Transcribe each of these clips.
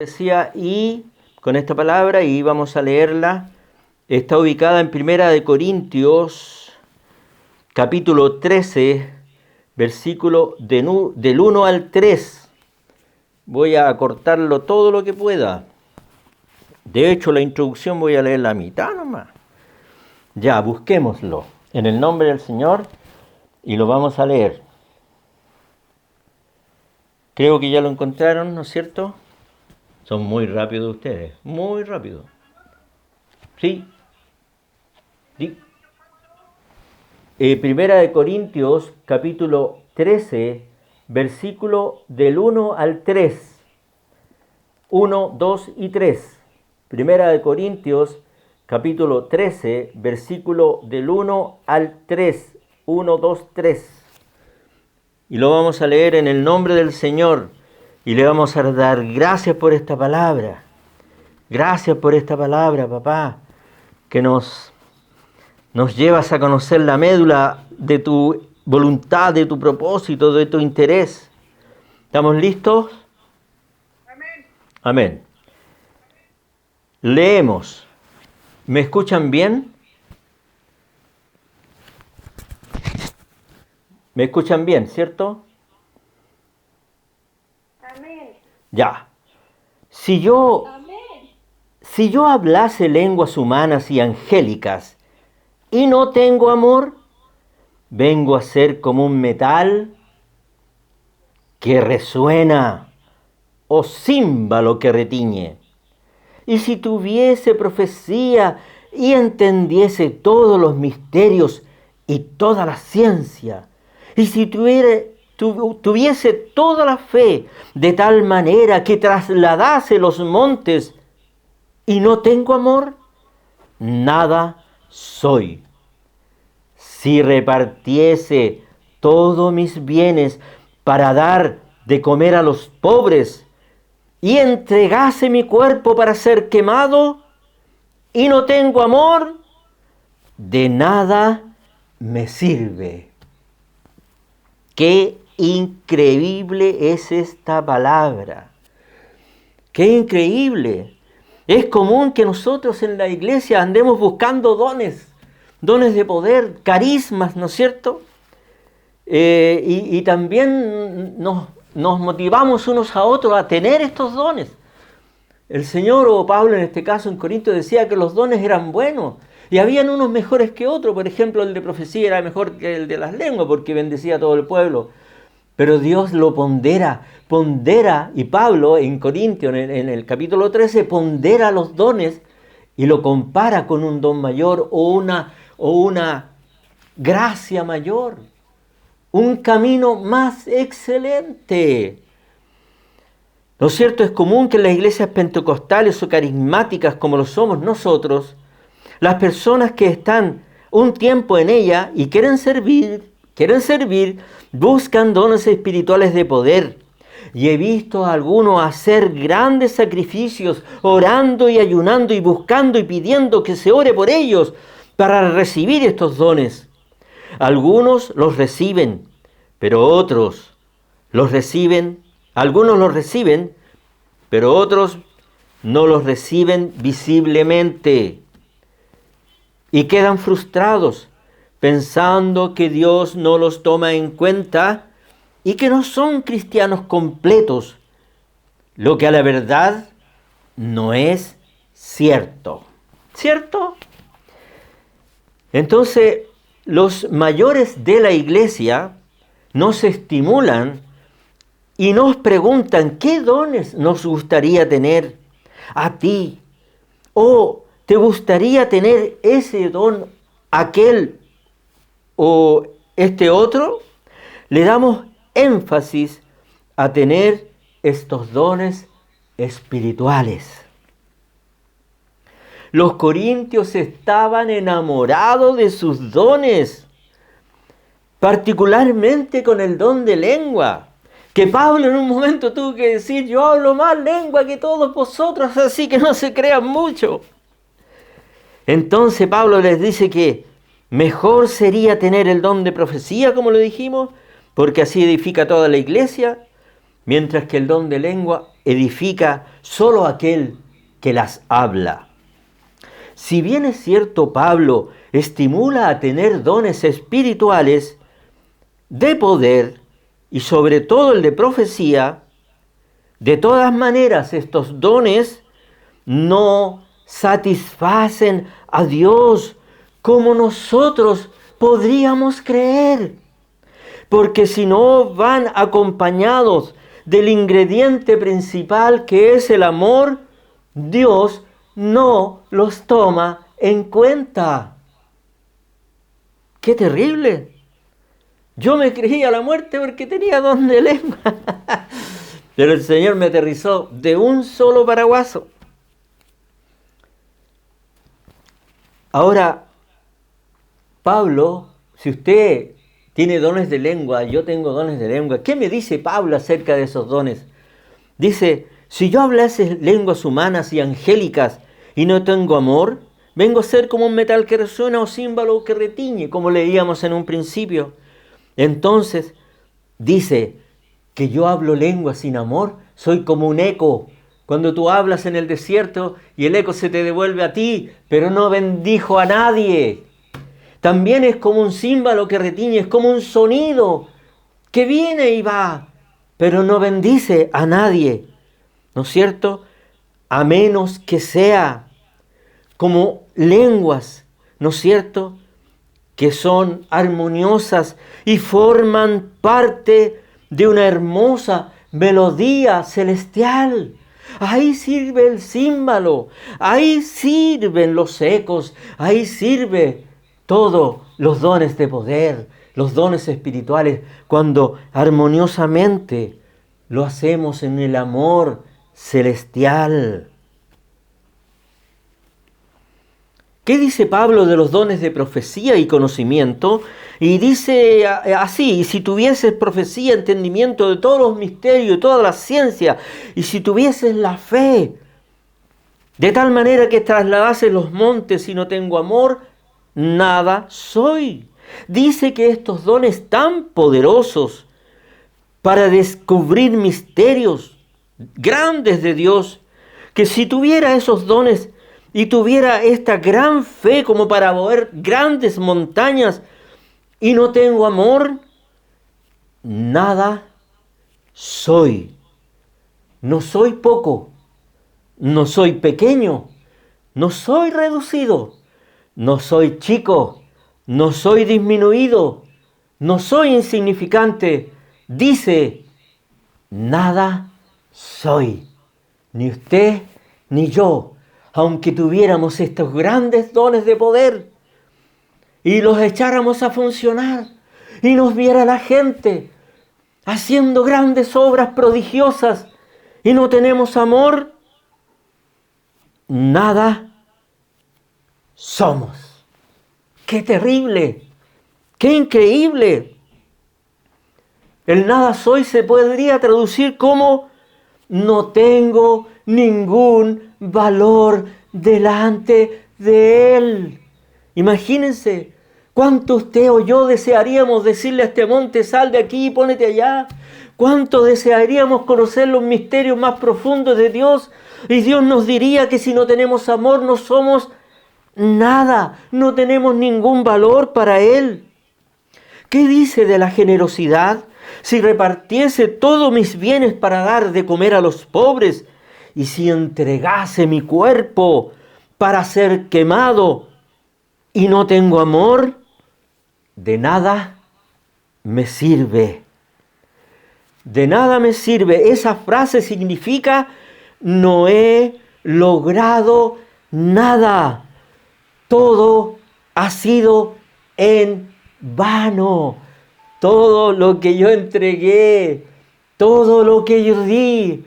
Decía, y con esta palabra, y vamos a leerla, está ubicada en Primera de Corintios, capítulo 13, versículo del 1 al 3. Voy a acortarlo todo lo que pueda. De hecho, la introducción voy a leer la mitad nomás. Ya, busquémoslo en el nombre del Señor y lo vamos a leer. Creo que ya lo encontraron, ¿no es cierto? Son muy rápidos ustedes, muy rápidos. ¿Sí? ¿Sí? Primera de Corintios, capítulo 13, versículo del 1 al 3. 1, 2 y 3. Primera de Corintios, capítulo 13, versículo del 1 al 3. 1, 2, 3. Y lo vamos a leer en el nombre del Señor. Y le vamos a dar gracias por esta palabra. Gracias por esta palabra, papá, que nos llevas a conocer la médula de tu voluntad, de tu propósito, de tu interés. ¿Estamos listos? Amén. Amén. Leemos. ¿Me escuchan bien? ¿Me escuchan bien, cierto? Amén. Ya. Si yo hablase lenguas humanas y angélicas y no tengo amor, vengo a ser como un metal que resuena o címbalo que retiñe. Y si tuviese profecía y entendiese todos los misterios y toda la ciencia, y si tuviese toda la fe de tal manera que trasladase los montes y no tengo amor, nada soy. Si repartiese todos mis bienes para dar de comer a los pobres y entregase mi cuerpo para ser quemado y no tengo amor, de nada me sirve. Qué increíble es esta palabra. Qué increíble. Es común que nosotros en la iglesia andemos buscando dones de poder, carismas, ¿no es cierto? Y también nos motivamos unos a otros a tener estos dones. El Señor, o Pablo en este caso en Corinto, decía que los dones eran buenos y habían unos mejores que otros. Por ejemplo, el de profecía era mejor que el de las lenguas porque bendecía a todo el pueblo. Pero Dios lo pondera, y Pablo en Corintios, en el capítulo 13, pondera los dones y lo compara con un don mayor o una gracia mayor, un camino más excelente. Lo cierto, es común que en las iglesias pentecostales o carismáticas como lo somos nosotros, las personas que están un tiempo en ella y quieren servir, buscan dones espirituales de poder. Y he visto a algunos hacer grandes sacrificios, orando y ayunando y buscando y pidiendo que se ore por ellos para recibir estos dones. Algunos los reciben, pero otros los reciben. Algunos los reciben, pero otros no los reciben visiblemente. Y quedan frustrados, pensando que Dios no los toma en cuenta y que no son cristianos completos, lo que a la verdad no es cierto. ¿Cierto? Entonces, los mayores de la iglesia nos estimulan y nos preguntan qué dones nos gustaría tener a ti. ¿O te gustaría tener ese don, aquel o este otro? Le damos énfasis a tener estos dones espirituales. Los corintios estaban enamorados de sus dones, particularmente con el don de lengua, que Pablo en un momento tuvo que decir: yo hablo más lengua que todos vosotros, así que no se crean mucho. Entonces Pablo les dice que mejor sería tener el don de profecía, como lo dijimos, porque así edifica toda la iglesia, mientras que el don de lengua edifica solo aquel que las habla. Si bien es cierto, Pablo estimula a tener dones espirituales de poder y sobre todo el de profecía, de todas maneras estos dones no satisfacen a Dios como nosotros podríamos creer. Porque si no van acompañados del ingrediente principal que es el amor, Dios no los toma en cuenta. ¡Qué terrible! Yo me creía la muerte porque tenía don de lengua. Pero el Señor me aterrizó de un solo paraguaso. Ahora, Pablo, si usted tiene dones de lengua, yo tengo dones de lengua, ¿qué me dice Pablo acerca de esos dones? Dice, si yo hablase lenguas humanas y angélicas y no tengo amor, vengo a ser como un metal que resuena o címbalo que retiñe, como leíamos en un principio. Entonces, dice que yo hablo lengua sin amor, soy como un eco. Cuando tú hablas en el desierto y el eco se te devuelve a ti, pero no bendijo a nadie. También es como un címbalo que retiñe, es como un sonido que viene y va, pero no bendice a nadie, ¿no es cierto? A menos que sea como lenguas, ¿no es cierto?, que son armoniosas y forman parte de una hermosa melodía celestial. Ahí sirve el címbalo, ahí sirven los ecos, ahí sirve todos los dones de poder, los dones espirituales, cuando armoniosamente lo hacemos en el amor celestial. ¿Qué dice Pablo de los dones de profecía y conocimiento? Y dice así, y si tuvieses profecía, entendimiento de todos los misterios, de toda la ciencia, y si tuvieses la fe, de tal manera que trasladases los montes y no tengo amor, nada soy. Dice que estos dones tan poderosos para descubrir misterios grandes de Dios, que si tuviera esos dones y tuviera esta gran fe como para mover grandes montañas y no tengo amor, nada soy. No soy poco, no soy pequeño, no soy reducido, no soy chico, no soy disminuido, no soy insignificante. Dice, nada soy, ni usted ni yo. Aunque tuviéramos estos grandes dones de poder y los echáramos a funcionar y nos viera la gente haciendo grandes obras prodigiosas y no tenemos amor, nada somos. ¡Qué terrible! ¡Qué increíble! El nada soy se podría traducir como no tengo ningún valor delante de Él. Imagínense cuánto usted o yo desearíamos decirle a este monte, sal de aquí y pónete allá. Cuánto desearíamos conocer los misterios más profundos de Dios. Y Dios nos diría que si no tenemos amor no somos nada, no tenemos ningún valor para Él. ¿Qué dice de la generosidad? Si repartiese todos mis bienes para dar de comer a los pobres, y si entregase mi cuerpo para ser quemado, y no tengo amor, de nada me sirve. De nada me sirve. Esa frase significa, no he logrado nada. Todo ha sido en vano. Todo lo que yo entregué, todo lo que yo di,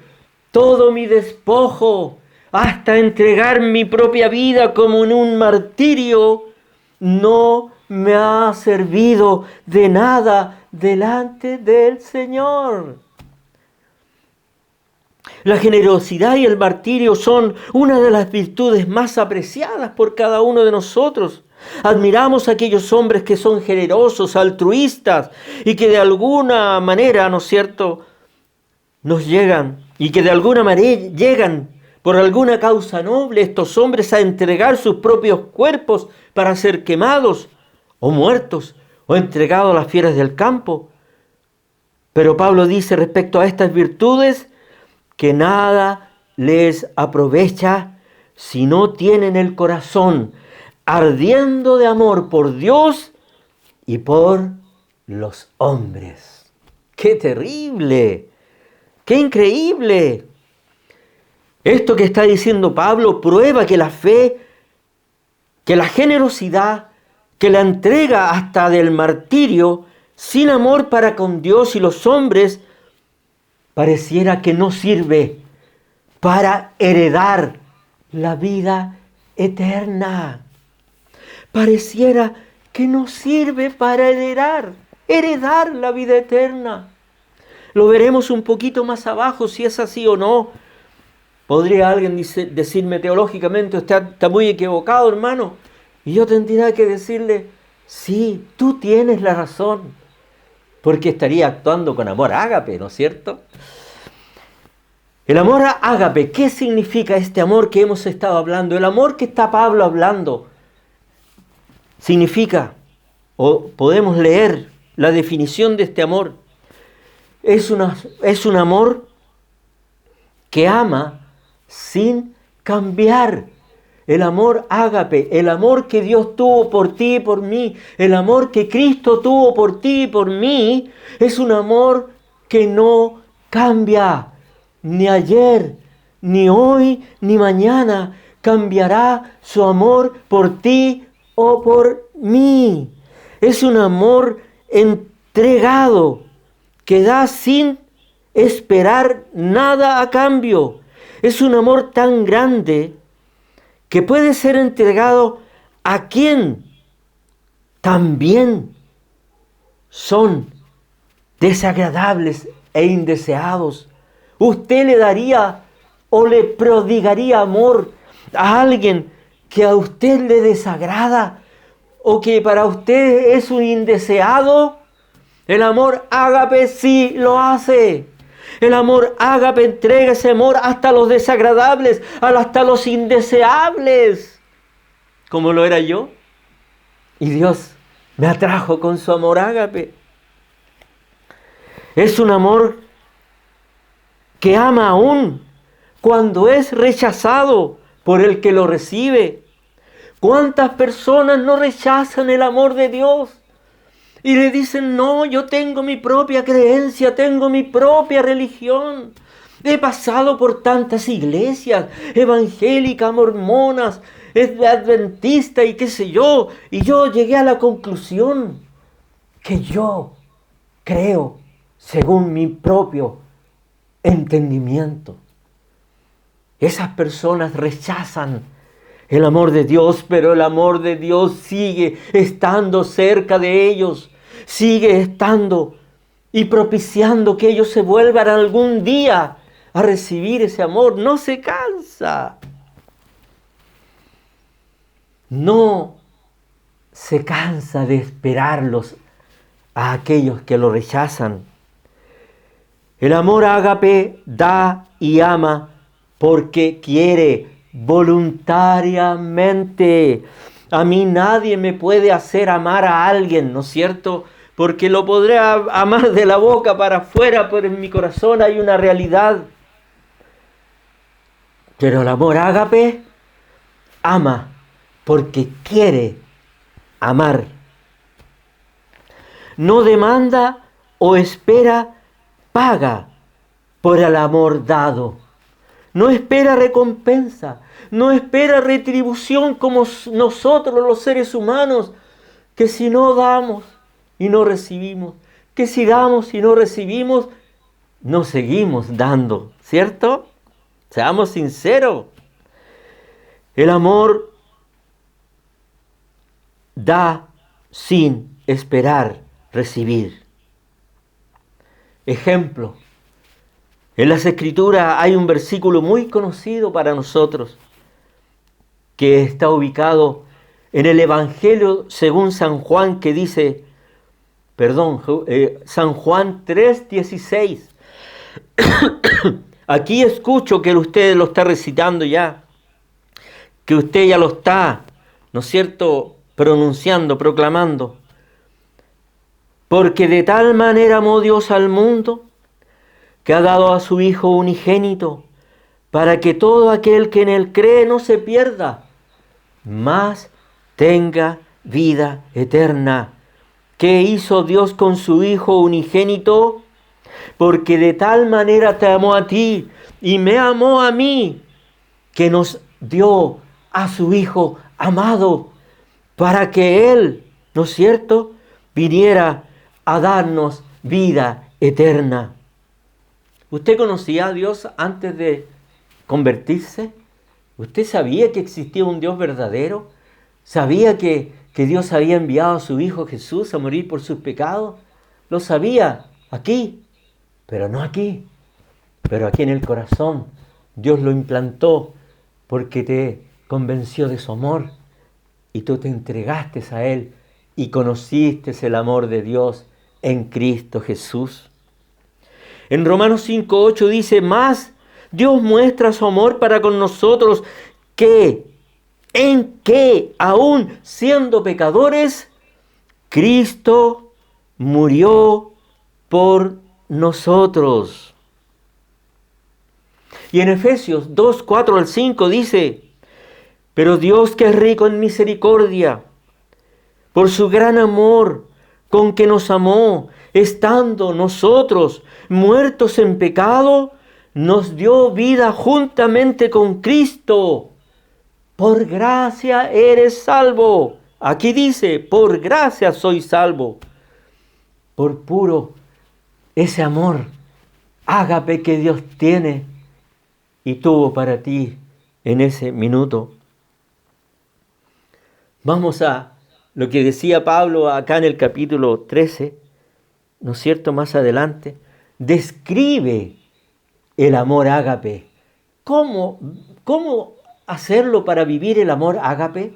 todo mi despojo, hasta entregar mi propia vida como en un martirio, no me ha servido de nada delante del Señor. La generosidad y el martirio son una de las virtudes más apreciadas por cada uno de nosotros. Admiramos a aquellos hombres que son generosos, altruistas y que de alguna manera, ¿no es cierto?, nos llegan y que de alguna manera llegan por alguna causa noble estos hombres a entregar sus propios cuerpos para ser quemados o muertos o entregados a las fieras del campo. Pero Pablo dice respecto a estas virtudes que nada les aprovecha si no tienen el corazón ardiendo de amor por Dios y por los hombres. ¡Qué terrible! ¡Qué increíble! Esto que está diciendo Pablo prueba que la fe, que la generosidad, que la entrega hasta del martirio, sin amor para con Dios y los hombres, pareciera que no sirve para heredar la vida eterna. Pareciera que no sirve para heredar la vida eterna. Lo veremos un poquito más abajo si es así o no. Podría alguien decirme teológicamente, usted está muy equivocado, hermano. Y yo tendría que decirle, sí, tú tienes la razón. Porque estaría actuando con amor ágape, ¿no es cierto? El amor ágape, ¿qué significa este amor que hemos estado hablando? El amor que está Pablo hablando significa, o podemos leer la definición de este amor, es un amor que ama sin cambiar. El amor ágape, el amor que Dios tuvo por ti y por mí, el amor que Cristo tuvo por ti y por mí, es un amor que no cambia. Ni ayer, ni hoy, ni mañana cambiará su amor por ti o por mí. Es un amor entregado que da sin esperar nada a cambio. Es un amor tan grande que puede ser entregado a quien también son desagradables e indeseados. Usted le daría o le prodigaría amor a alguien que a usted le desagrada o que para usted es un indeseado. El amor ágape sí lo hace. El amor ágape entrega ese amor hasta los desagradables, hasta los indeseables, como lo era yo. Y Dios me atrajo con su amor ágape. Es un amor que ama aún cuando es rechazado por el que lo recibe. ¿Cuántas personas no rechazan el amor de Dios? Y le dicen, no, yo tengo mi propia creencia, tengo mi propia religión. He pasado por tantas iglesias, evangélicas, mormonas, adventistas y qué sé yo. Y yo llegué a la conclusión que yo creo según mi propio entendimiento. Esas personas rechazan el amor de Dios, pero el amor de Dios sigue estando cerca de ellos, sigue estando y propiciando que ellos se vuelvan algún día a recibir ese amor. No se cansa. No se cansa de esperarlos a aquellos que lo rechazan. El amor ágape da y ama porque quiere voluntariamente. A mí nadie me puede hacer amar a alguien, ¿no es cierto? Porque lo podré amar de la boca para afuera, pero en mi corazón hay una realidad. Pero el amor ágape ama porque quiere amar. No demanda o espera paga por el amor dado. No espera recompensa, no espera retribución como nosotros los seres humanos, que si no damos y no recibimos, que si damos y no recibimos, no seguimos dando, ¿cierto? Seamos sinceros. El amor da sin esperar recibir. Ejemplo. En las Escrituras hay un versículo muy conocido para nosotros que está ubicado en el Evangelio según San Juan, que dice, San Juan 3:16. Aquí escucho que usted lo está recitando ya, que usted ya lo está, ¿no es cierto?, pronunciando, proclamando. Porque de tal manera amó Dios al mundo, que ha dado a su Hijo unigénito, para que todo aquel que en él cree no se pierda, mas tenga vida eterna. ¿Qué hizo Dios con su Hijo unigénito? Porque de tal manera te amó a ti y me amó a mí, que nos dio a su Hijo amado, para que Él, ¿no es cierto?, viniera a darnos vida eterna. ¿Usted conocía a Dios antes de convertirse? ¿Usted sabía que existía un Dios verdadero? ¿Sabía que Dios había enviado a su Hijo Jesús a morir por sus pecados? Lo sabía aquí, pero no aquí. Pero aquí en el corazón Dios lo implantó porque te convenció de su amor y tú te entregaste a Él y conociste el amor de Dios en Cristo Jesús. En Romanos 5:8 dice, más Dios muestra su amor para con nosotros en que, aún siendo pecadores, Cristo murió por nosotros. Y en Efesios 2:4-5 dice, pero Dios, que es rico en misericordia, por su gran amor con que nos amó, estando nosotros muertos en pecado, nos dio vida juntamente con Cristo. Por gracia eres salvo. Aquí dice, por gracia soy salvo. Por puro ese amor ágape que Dios tiene y tuvo para ti en ese minuto. Vamos a lo que decía Pablo acá en el capítulo 13, ¿no es cierto?, más adelante. Describe el amor ágape. ¿Cómo hacerlo para vivir el amor ágape?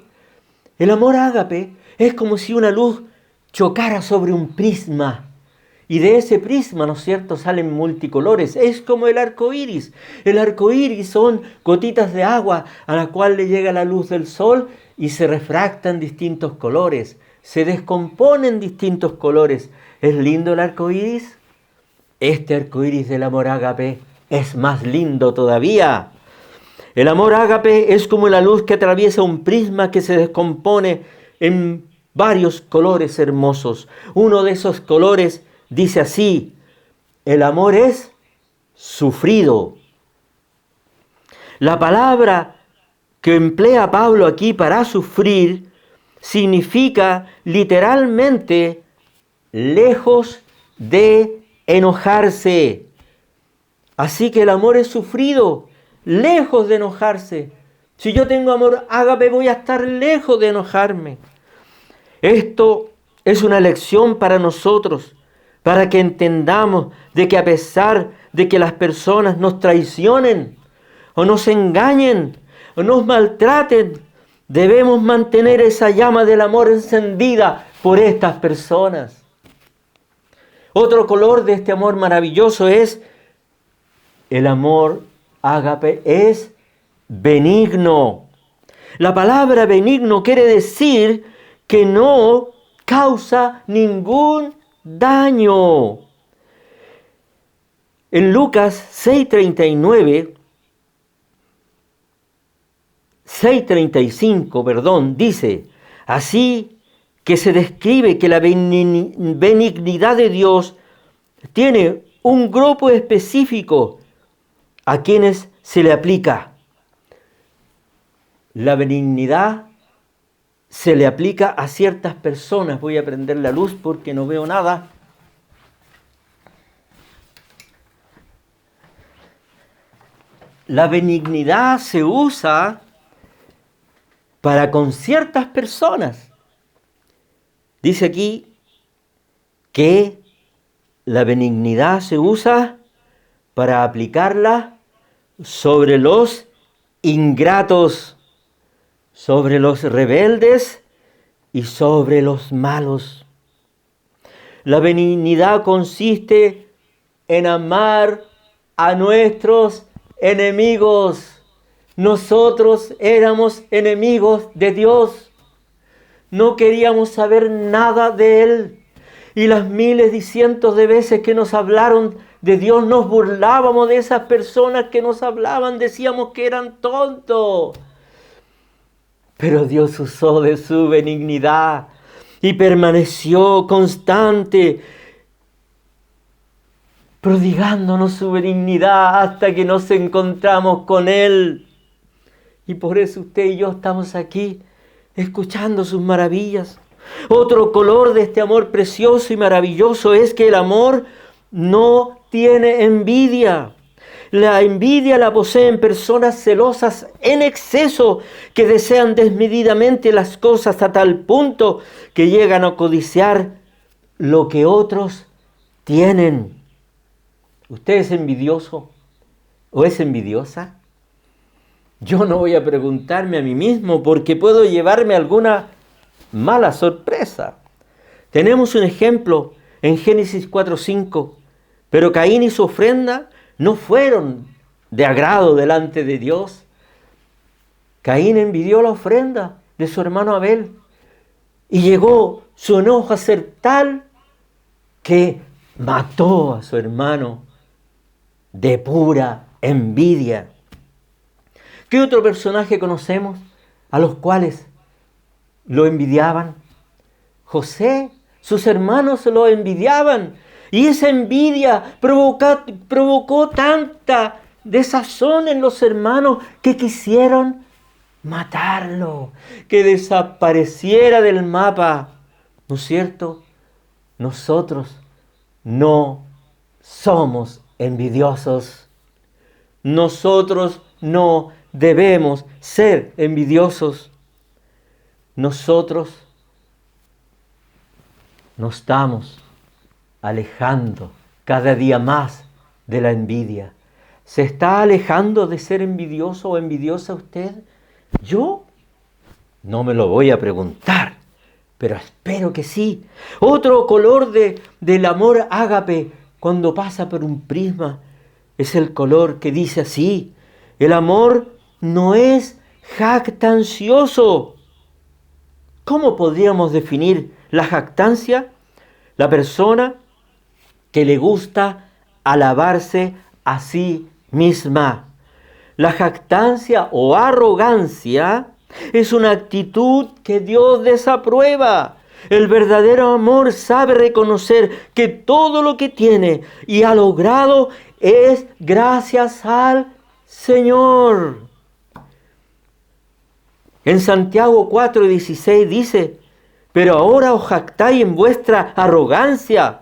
El amor ágape es como si una luz chocara sobre un prisma. Y de ese prisma, ¿no es cierto?, salen multicolores. Es como el arco iris. El arco iris son gotitas de agua a la cual le llega la luz del sol y se refractan distintos colores. Se descomponen distintos colores. ¿Es lindo el arco iris? Este arco iris del amor ágape es más lindo todavía. El amor ágape es como la luz que atraviesa un prisma que se descompone en varios colores hermosos. Uno de esos colores dice así, el amor es sufrido. La palabra que emplea Pablo aquí para sufrir significa literalmente lejos de enojarse. Así que el amor es sufrido, lejos de enojarse. Si yo tengo amor ágape, voy a estar lejos de enojarme. Esto es una lección para nosotros, para que entendamos de que a pesar de que las personas nos traicionen, o nos engañen, o nos maltraten, debemos mantener esa llama del amor encendida por estas personas. Otro color de este amor maravilloso es el amor ágape, es benigno. La palabra benigno quiere decir que no causa ningún daño. En Lucas 6:35, dice, así que se describe que la benignidad de Dios tiene un grupo específico a quienes se le aplica. La benignidad se le aplica a ciertas personas. Voy a prender la luz porque no veo nada. La benignidad se usa para con ciertas personas. Dice aquí que la benignidad se usa para aplicarla sobre los ingratos, sobre los rebeldes y sobre los malos. La benignidad consiste en amar a nuestros enemigos. Nosotros éramos enemigos de Dios. No queríamos saber nada de Él. Y las miles y cientos de veces que nos hablaron de Dios, nos burlábamos de esas personas que nos hablaban, decíamos que eran tontos. Pero Dios usó de su benignidad y permaneció constante, prodigándonos su benignidad hasta que nos encontramos con Él. Y por eso usted y yo estamos aquí, escuchando sus maravillas. Otro color de este amor precioso y maravilloso es que el amor no tiene envidia. La envidia la poseen personas celosas en exceso que desean desmedidamente las cosas a tal punto que llegan a codiciar lo que otros tienen. ¿Usted es envidioso o es envidiosa? Yo no voy a preguntarme a mí mismo porque puedo llevarme alguna mala sorpresa. Tenemos un ejemplo en Génesis 4:5. Pero Caín y su ofrenda no fueron de agrado delante de Dios. Caín envidió la ofrenda de su hermano Abel y llegó su enojo a ser tal que mató a su hermano de pura envidia. ¿Qué otro personaje conocemos a los cuales lo envidiaban? José, sus hermanos lo envidiaban. Y esa envidia provocó tanta desazón en los hermanos que quisieron matarlo, que desapareciera del mapa. ¿No es cierto? Nosotros no somos envidiosos. Nosotros no debemos ser envidiosos. Nosotros nos estamos alejando cada día más de la envidia. ¿Se está alejando de ser envidioso o envidiosa usted? Yo no me lo voy a preguntar, pero espero que sí. Otro color del amor ágape cuando pasa por un prisma es el color que dice así: el amor no es jactancioso. ¿Cómo podríamos definir la jactancia? La persona que le gusta alabarse a sí misma. La jactancia o arrogancia es una actitud que Dios desaprueba. El verdadero amor sabe reconocer que todo lo que tiene y ha logrado es gracias al Señor. En Santiago 4:16 dice: pero ahora os jactáis en vuestra arrogancia.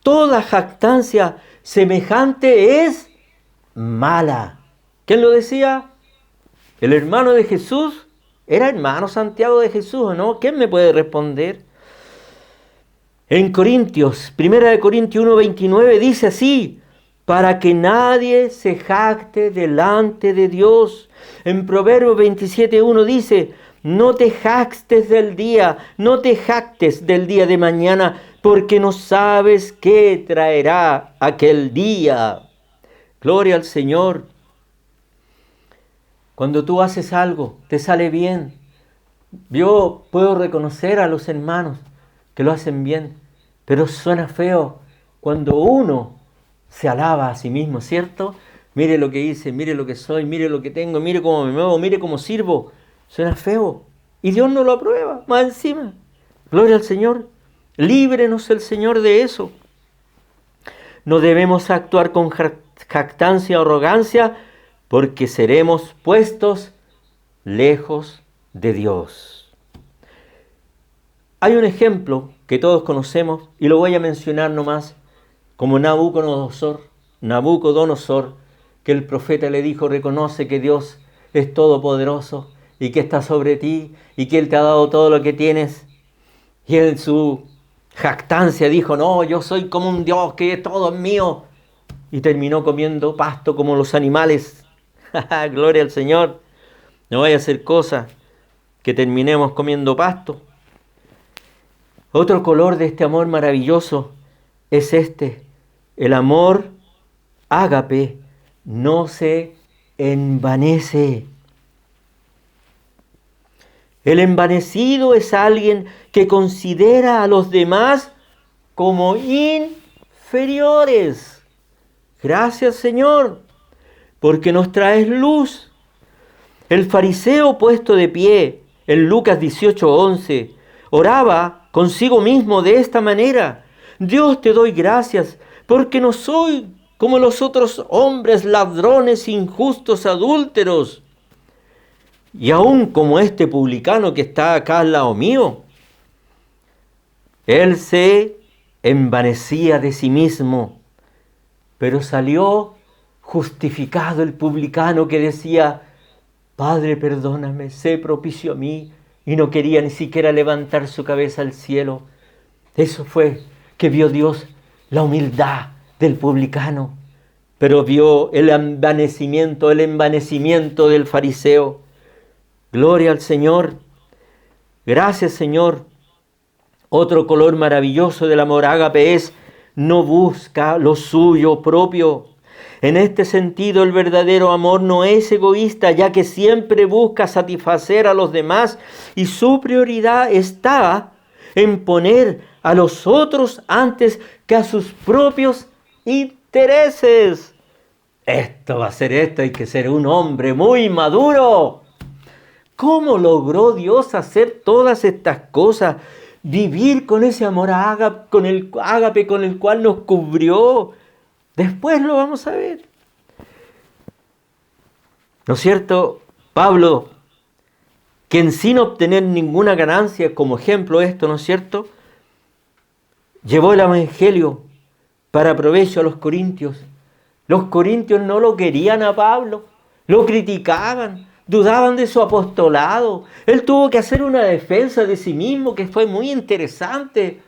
Toda jactancia semejante es mala. ¿Quién lo decía? ¿El hermano de Jesús? ¿Era hermano Santiago de Jesús o no? ¿Quién me puede responder? En Corintios, 1 Corintios 1:29 dice así: para que nadie se jacte delante de Dios. En Proverbios 27:1 dice: no te jactes del día, no te jactes del día de mañana, porque no sabes qué traerá aquel día. Gloria al Señor. Cuando tú haces algo, te sale bien. Yo puedo reconocer a los hermanos que lo hacen bien, pero suena feo cuando uno se alaba a sí mismo, ¿cierto? Mire lo que hice, mire lo que soy, mire lo que tengo, mire cómo me muevo, mire cómo sirvo. Suena feo. Y Dios no lo aprueba, más encima. Gloria al Señor. Líbrenos el Señor de eso. No debemos actuar con jactancia o arrogancia, porque seremos puestos lejos de Dios. Hay un ejemplo que todos conocemos, y lo voy a mencionar nomás, como Nabucodonosor, que el profeta le dijo: reconoce que Dios es todopoderoso y que está sobre ti y que Él te ha dado todo lo que tienes. Y en su jactancia dijo: no, yo soy como un Dios, que todo es mío. Y terminó comiendo pasto como los animales. Gloria al Señor. No vaya a ser cosa que terminemos comiendo pasto. Otro color de este amor maravilloso es el amor ágape no se envanece. El envanecido es alguien que considera a los demás como inferiores. Gracias, Señor, porque nos traes luz. El fariseo puesto de pie en Lucas 18:11 oraba consigo mismo de esta manera: Dios, te doy gracias porque no soy como los otros hombres, ladrones, injustos, adúlteros, y aún como este publicano que está acá al lado mío. Él se envanecía de sí mismo, pero salió justificado el publicano que decía: Padre, perdóname, sé propicio a mí, y no quería ni siquiera levantar su cabeza al cielo. Eso fue que vio Dios, la humildad del publicano, pero vio el envanecimiento del fariseo. Gloria al Señor. Gracias, Señor. Otro color maravilloso del amor ágape es: no busca lo suyo propio. En este sentido, el verdadero amor no es egoísta, ya que siempre busca satisfacer a los demás y su prioridad está en poner a los otros antes que a sus propios intereses. Esto va a ser esto, hay que ser un hombre muy maduro. ¿Cómo logró Dios hacer todas estas cosas? Vivir con ese amor ágape, con el ágape con el cual nos cubrió. Después lo vamos a ver. ¿No es cierto? Pablo, quien sin obtener ninguna ganancia, como ejemplo esto, ¿no es cierto?, llevó el evangelio para provecho a los corintios. Los corintios no lo querían a Pablo, lo criticaban, dudaban de su apostolado. Él tuvo que hacer una defensa de sí mismo que fue muy interesante.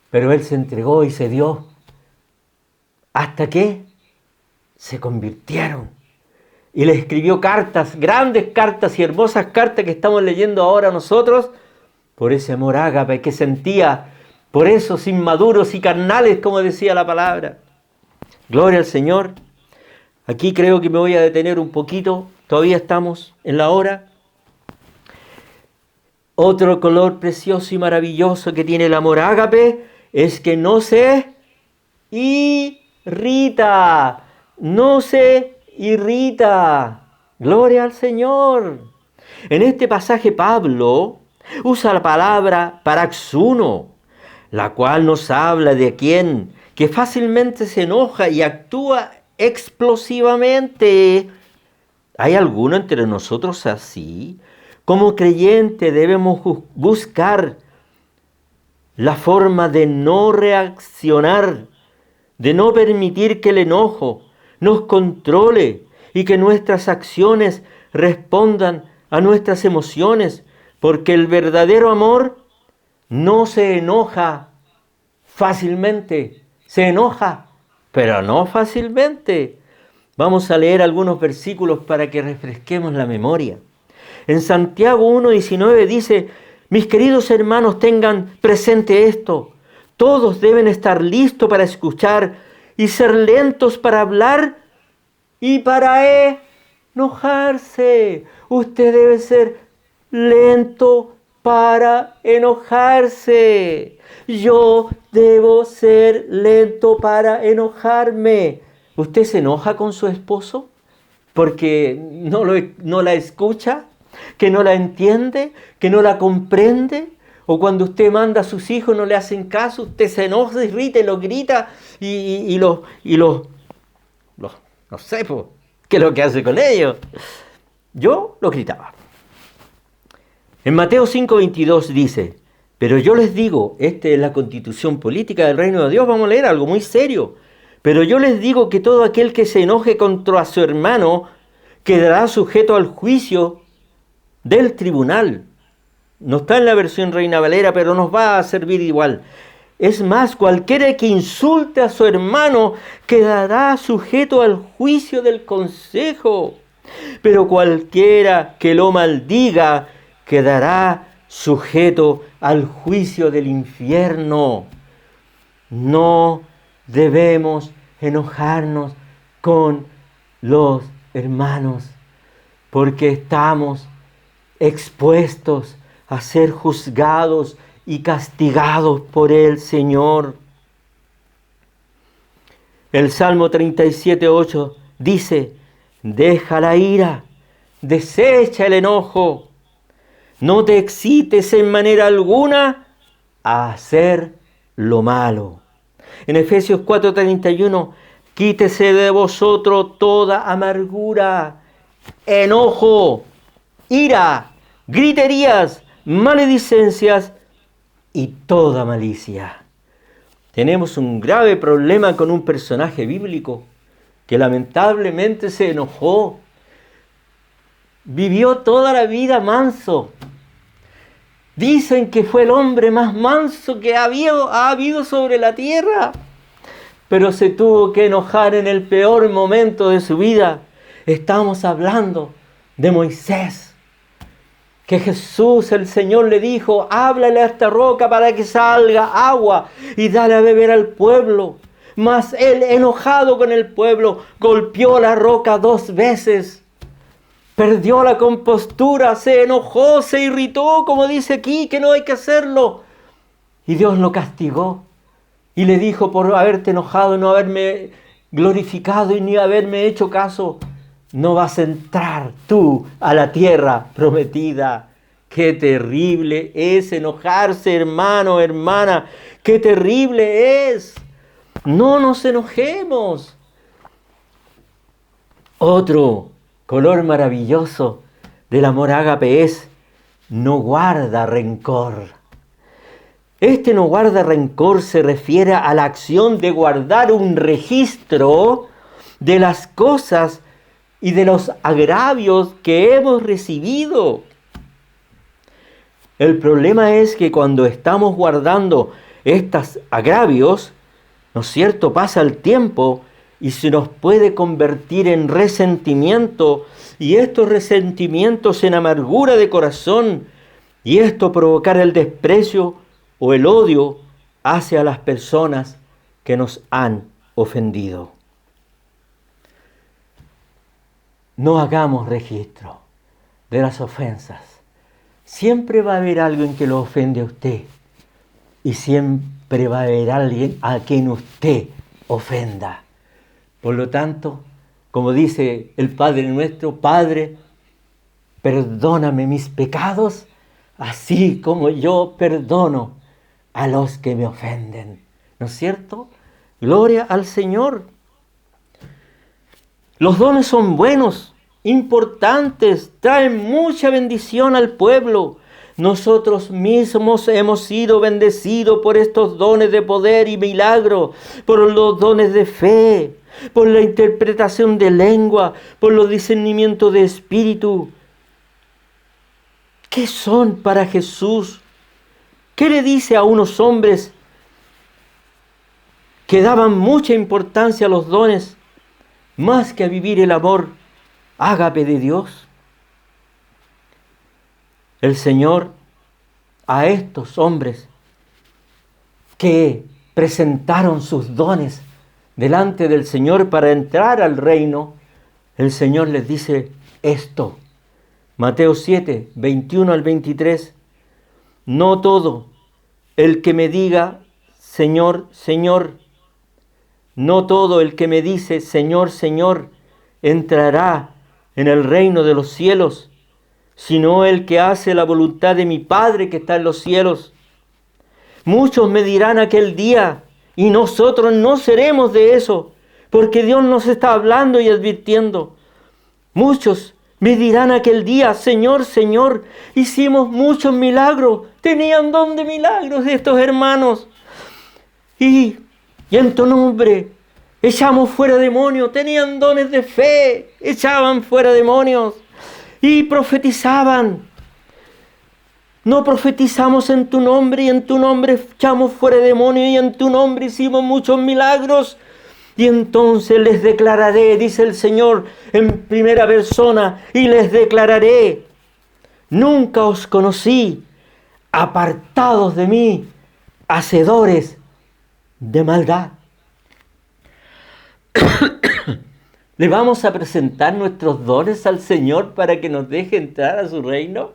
Pero él se entregó y se dio. Hasta que se convirtieron. Y le escribió cartas, grandes cartas y hermosas cartas que estamos leyendo ahora nosotros, por ese amor ágape que sentía por esos inmaduros y carnales, como decía la palabra. Gloria al Señor. Aquí creo que me voy a detener un poquito, todavía estamos en la hora. Otro color precioso y maravilloso que tiene el amor ágape es que no se irrita, no se irrita. Gloria al Señor. En este pasaje Pablo usa la palabra paraxuno, la cual nos habla de quien que fácilmente se enoja y actúa explosivamente. ¿Hay alguno entre nosotros así? Como creyente debemos buscar la forma de no reaccionar, de no permitir que el enojo nos controle y que nuestras acciones respondan a nuestras emociones, porque el verdadero amor no se enoja fácilmente, se enoja, pero no fácilmente. Vamos a leer algunos versículos para que refresquemos la memoria. En Santiago 1:19 dice: mis queridos hermanos, tengan presente esto. Todos deben estar listos para escuchar y ser lentos para hablar y para enojarse. Usted debe ser lento para enojarse. Yo debo ser lento para enojarme. ¿Usted se enoja con su esposo porque no la escucha, que no la entiende, que no la comprende? O cuando usted manda a sus hijos no le hacen caso, usted se enoja, se irrita y lo grita y no sé, ¿qué es lo que hace con ellos? Yo lo gritaba. En Mateo 5:22 dice: pero yo les digo, esta es la constitución política del reino de Dios, vamos a leer algo muy serio. Pero yo les digo que todo aquel que se enoje contra su hermano quedará sujeto al juicio del tribunal. No está en la versión Reina Valera, pero nos va a servir igual. Es más, cualquiera que insulte a su hermano quedará sujeto al juicio del consejo. Pero cualquiera que lo maldiga quedará sujeto al juicio del infierno. No debemos enojarnos con los hermanos, porque estamos expuestos a ser juzgados y castigados por el Señor. El Salmo 37:8 dice: deja la ira, desecha el enojo, no te excites en manera alguna a hacer lo malo. En Efesios 4:31, quítese de vosotros toda amargura, enojo, ira, griterías, maledicencias y toda malicia. Tenemos un grave problema con un personaje bíblico que lamentablemente se enojó. Vivió toda la vida manso. Dicen que fue el hombre más manso que ha habido sobre la tierra, pero se tuvo que enojar en el peor momento de su vida. Estamos hablando de Moisés, que Jesús, el Señor, le dijo: háblale a esta roca para que salga agua y dale a beber al pueblo. Mas él, enojado con el pueblo, golpeó la roca 2 veces. Perdió la compostura, se enojó, se irritó, como dice aquí, que no hay que hacerlo. Y Dios lo castigó y le dijo: por haberte enojado, no haberme glorificado y ni haberme hecho caso, no vas a entrar tú a la tierra prometida. Qué terrible es enojarse, hermano, hermana. Qué terrible es. No nos enojemos. Otro color maravilloso del amor ágape es: no guarda rencor. Este no guarda rencor se refiere a la acción de guardar un registro de las cosas y de los agravios que hemos recibido. El problema es que cuando estamos guardando estos agravios, ¿no es cierto?, pasa el tiempo y se nos puede convertir en resentimiento, y estos resentimientos en amargura de corazón, y esto provocar el desprecio o el odio hacia las personas que nos han ofendido. No hagamos registro de las ofensas. Siempre va a haber alguien que lo ofende a usted, y siempre va a haber alguien a quien usted ofenda. Por lo tanto, como dice el Padre nuestro: Padre, perdóname mis pecados, así como yo perdono a los que me ofenden. ¿No es cierto? Gloria al Señor. Los dones son buenos, importantes, traen mucha bendición al pueblo. Nosotros mismos hemos sido bendecidos por estos dones de poder y milagro, por los dones de fe, por la interpretación de lengua, por los discernimientos de espíritu. ¿Qué son para Jesús? ¿Qué le dice a unos hombres que daban mucha importancia a los dones más que a vivir el amor ágape de Dios? El Señor, a estos hombres que presentaron sus dones delante del Señor para entrar al reino, el Señor les dice esto. Mateo 7, 21 al 23. No todo el que me diga Señor, Señor, no todo el que me dice Señor, Señor, entrará en el reino de los cielos, sino el que hace la voluntad de mi Padre que está en los cielos. Muchos me dirán aquel día, y nosotros no seremos de eso, porque Dios nos está hablando y advirtiendo. Muchos me dirán aquel día: Señor, Señor, hicimos muchos milagros. Tenían don de milagros estos hermanos. Y en tu nombre echamos fuera demonios. Tenían dones de fe, echaban fuera demonios y profetizaban. No profetizamos en tu nombre, y en tu nombre echamos fuera demonios, y en tu nombre hicimos muchos milagros. Y entonces les declararé, dice el Señor en primera persona, y les declararé: nunca os conocí, apartados de mí, hacedores de maldad. ¿Le vamos a presentar nuestros dones al Señor para que nos deje entrar a su reino?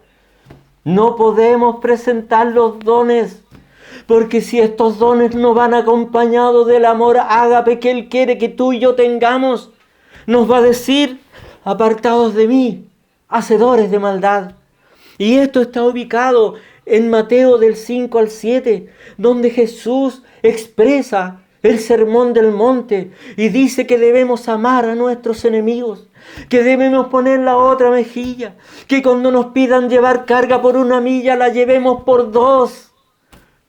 No podemos presentar los dones, porque si estos dones no van acompañados del amor ágape que Él quiere que tú y yo tengamos, nos va a decir: apartados de mí, hacedores de maldad. Y esto está ubicado en Mateo del 5 al 7, donde Jesús expresa el sermón del monte y dice que debemos amar a nuestros enemigos, que debemos poner la otra mejilla, que cuando nos pidan llevar carga por 1 milla, la llevemos por 2.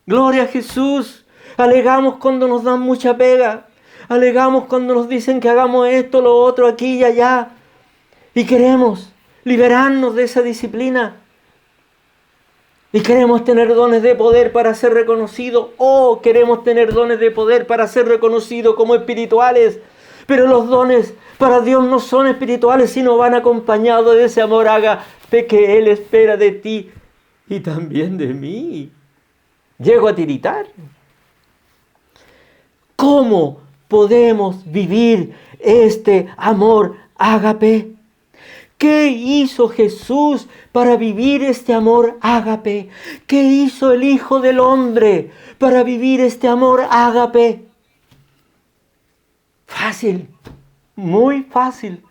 Gloria a Jesús. Alegamos cuando nos dan mucha pega, alegamos cuando nos dicen que hagamos esto, lo otro, aquí y allá, y queremos liberarnos de esa disciplina. Y queremos tener dones de poder para ser reconocidos. O queremos tener dones de poder para ser reconocidos como espirituales. Pero los dones para Dios no son espirituales, sino van acompañados de ese amor ágape que Él espera de ti y también de mí. Llego a tiritar. ¿Cómo podemos vivir este amor ágape? ¿Qué hizo Jesús para vivir este amor ágape? ¿Qué hizo el Hijo del Hombre para vivir este amor ágape? Fácil, muy fácil.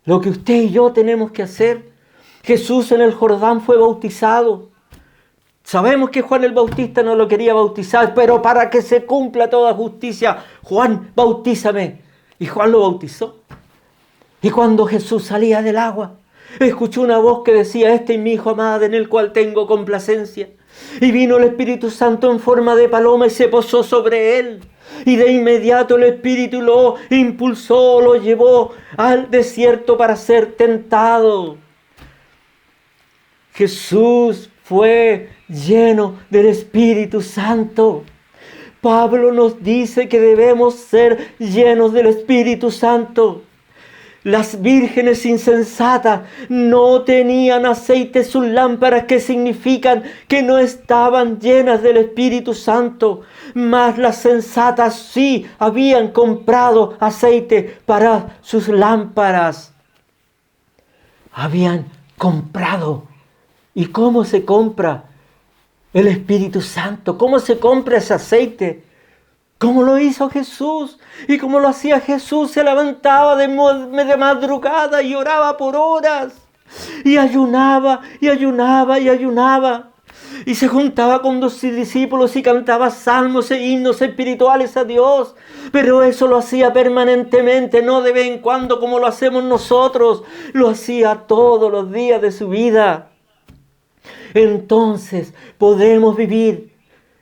Lo que usted y yo tenemos que hacer. Jesús en el Jordán fue bautizado. Sabemos que Juan el Bautista no lo quería bautizar, pero para que se cumpla toda justicia, Juan, bautízame. Y Juan lo bautizó. Y cuando Jesús salía del agua, escuchó una voz que decía: este es mi Hijo amado en el cual tengo complacencia. Y vino el Espíritu Santo en forma de paloma y se posó sobre él. Y de inmediato el Espíritu lo impulsó, lo llevó al desierto para ser tentado. Jesús fue lleno del Espíritu Santo. Pablo nos dice que debemos ser llenos del Espíritu Santo. Las vírgenes insensatas no tenían aceite en sus lámparas, que significan que no estaban llenas del Espíritu Santo. Mas las sensatas sí habían comprado aceite para sus lámparas. Habían comprado. ¿Y cómo se compra el Espíritu Santo? ¿Cómo se compra ese aceite? ¿Cómo lo hizo Jesús? Y como lo hacía Jesús, se levantaba de madrugada y oraba por horas. Y ayunaba, y ayunaba, y ayunaba. Y se juntaba con sus discípulos y cantaba salmos e himnos espirituales a Dios. Pero eso lo hacía permanentemente, no de vez en cuando como lo hacemos nosotros. Lo hacía todos los días de su vida. Entonces podremos vivir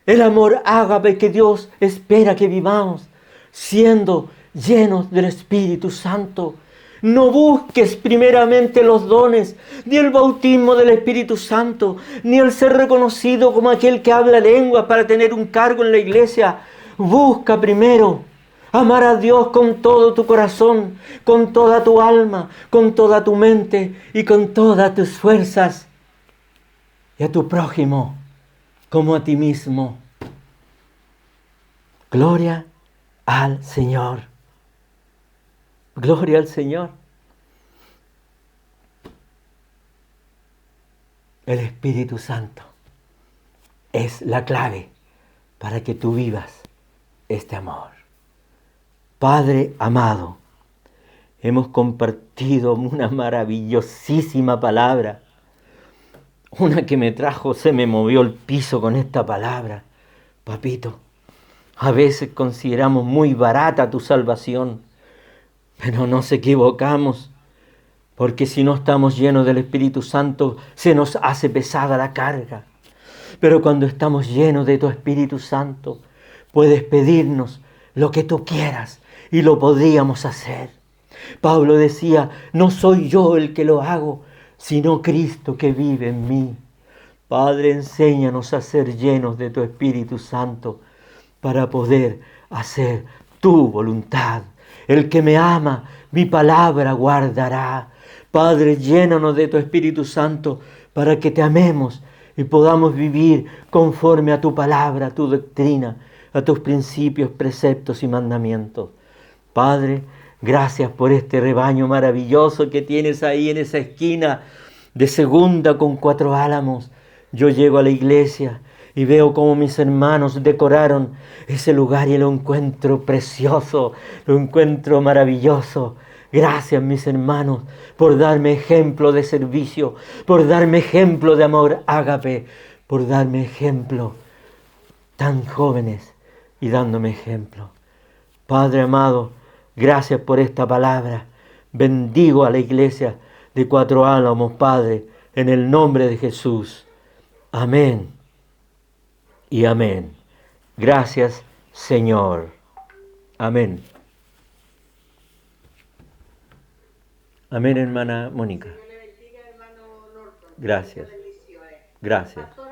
el amor ágape que Dios espera que vivamos, siendo llenos del Espíritu Santo. No busques primeramente los dones, ni el bautismo del Espíritu Santo, ni el ser reconocido como aquel que habla lenguas para tener un cargo en la iglesia. Busca primero amar a Dios con todo tu corazón, con toda tu alma, con toda tu mente y con todas tus fuerzas. Y a tu prójimo como a ti mismo. Gloria al Señor. Gloria al Señor. El Espíritu Santo es la clave para que tú vivas este amor. Padre amado, hemos compartido una maravillosísima palabra. Una que me trajo, se me movió el piso con esta palabra. Papito, a veces consideramos muy barata tu salvación, pero nos equivocamos, porque si no estamos llenos del Espíritu Santo, se nos hace pesada la carga. Pero cuando estamos llenos de tu Espíritu Santo, puedes pedirnos lo que tú quieras y lo podríamos hacer. Pablo decía: no soy yo el que lo hago, sino Cristo que vive en mí. Padre, enséñanos a ser llenos de tu Espíritu Santo para poder hacer tu voluntad. El que me ama, mi palabra guardará. Padre, llénanos de tu Espíritu Santo para que te amemos y podamos vivir conforme a tu palabra, a tu doctrina, a tus principios, preceptos y mandamientos. Padre, Gracias por este rebaño maravilloso que tienes ahí en esa esquina de Segunda con 4 Álamos. Yo llego a la iglesia y veo cómo mis hermanos decoraron ese lugar y lo encuentro precioso, lo encuentro maravilloso. Gracias, mis hermanos, por darme ejemplo de servicio, por darme ejemplo de amor ágape, por darme ejemplo tan jóvenes y dándome ejemplo. Padre amado, gracias por esta palabra. Bendigo a la iglesia de 4 Álamos, Padre, en el nombre de Jesús. Amén y amén. Gracias, Señor. Amén. Amén, hermana Mónica. Dios le bendiga, hermano Norton. Gracias. Muchas bendiciones. Gracias. Pastor